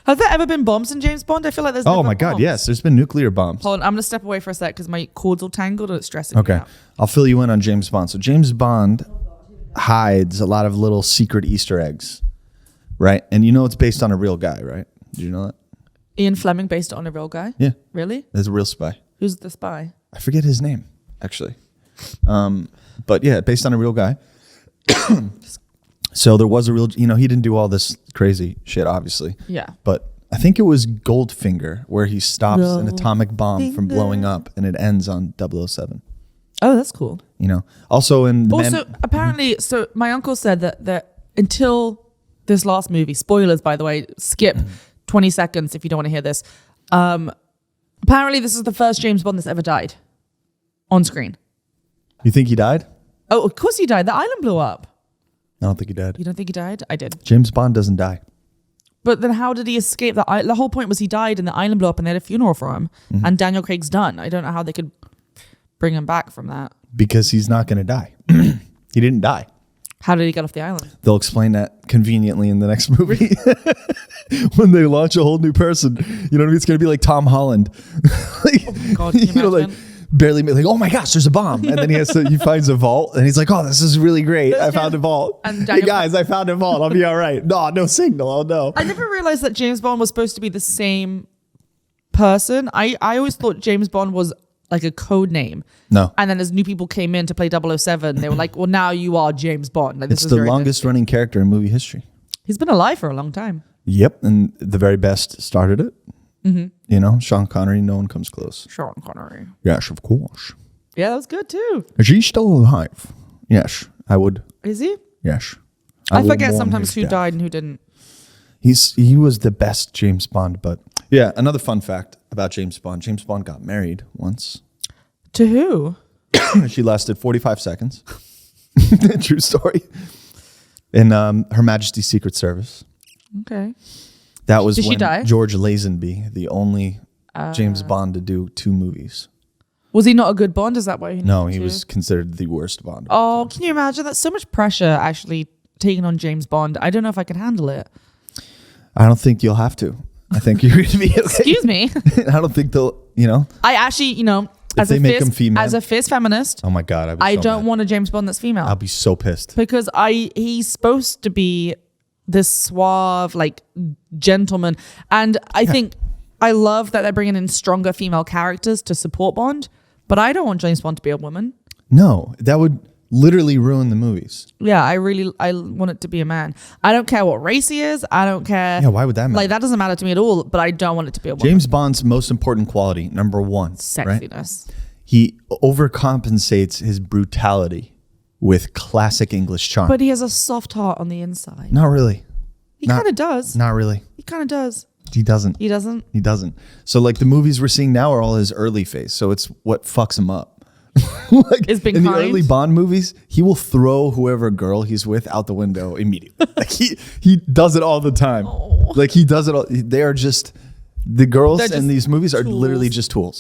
Have there ever been bombs in James Bond? I feel like there's Oh never my God, bombs. yes. There's been nuclear bombs. Hold on, I'm going to step away for a sec because my cords all tangled and it's stressing me out. I'll fill you in on James Bond. So James Bond hides a lot of little secret Easter eggs, right? And you know it's based on a real guy, right? Did you know that? Ian Fleming based it on a real guy? Yeah. Really? There's a real spy. Who's the spy? I forget his name, actually. But yeah, based on a real guy. So there was a real, he didn't do all this crazy shit, obviously. Yeah. But I think it was Goldfinger where he stops an atomic bomb from blowing up and it ends on 007. Oh, that's cool. Also in the apparently, so my uncle said that until this last movie, spoilers, by the way, skip 20 seconds if you don't want to hear this. Apparently this is the first James Bond that's ever died on screen. You think he died? Oh, of course he died. The island blew up. I don't think he died. You don't think he died? I did. James Bond doesn't die. But then how did he escape? The whole point was he died and the island blew up and they had a funeral for him. And Daniel Craig's done. I don't know how they could bring him back from that. Because he's not going to die. He didn't die. How did he get off the island? They'll explain that conveniently in the next movie. When they launch a whole new person. You know what I mean? It's going to be like Tom Holland. Oh my God, can you imagine? Barely like, oh my gosh, there's a bomb. And then he finds a vault and he's like, oh, this is really great. I found a vault. And hey guys, I found a vault. I'll be all right. No signal. Oh no. I never realized that James Bond was supposed to be the same person. I always thought James Bond was like a code name. No. And then as new people came in to play 007, they were like, well, now you are James Bond. Like, it's the longest running character in movie history. He's been alive for a long time. Yep. And the very best started it. Sean Connery, no one comes close. Sean Connery. Yes, of course. Yeah, that was good too. Is he still alive? Yes, I would. Is he? Yes. I forget sometimes who died and who didn't. He was the best James Bond, but yeah, another fun fact about James Bond. James Bond got married once. To who? She lasted 45 seconds. True story. In Her Majesty's Secret Service. Okay. That was Did when she die? George Lazenby, the only James Bond to do 2 movies. Was he not a good Bond? Is that why he No, he was considered the worst Bond. Oh, can you imagine? That's so much pressure actually taking on James Bond. I don't know if I can handle it. I don't think you'll have to. I think you're going to be okay. Excuse me. I don't think they'll, I actually, as they make him female. as a fierce feminist, Oh my God. I don't want a James Bond that's female. I'll be so pissed. Because he's supposed to be this suave, like, gentleman. And I think I love that they're bringing in stronger female characters to support Bond, but I don't want James Bond to be a woman. No, that would literally ruin the movies. Yeah, I want it to be a man. I don't care what race he is. I don't care. Yeah, why would that matter? Like, that doesn't matter to me at all, but I don't want it to be a woman. James Bond's most important quality, number 1, Sexiness. Right? He overcompensates his brutality with classic English charm. But he has a soft heart on the inside. Not really. He kind of does. Not really. He kind of does. He doesn't. He doesn't? He doesn't. So like the movies we're seeing now are all his early phase. So it's what fucks him up. Like Is being in the kind? early Bond movies, he will throw whoever girl he's with out the window immediately. Like he does it all the time. Oh. Like he does it all. They are just, the girls They're just in these movies are tools. literally just tools.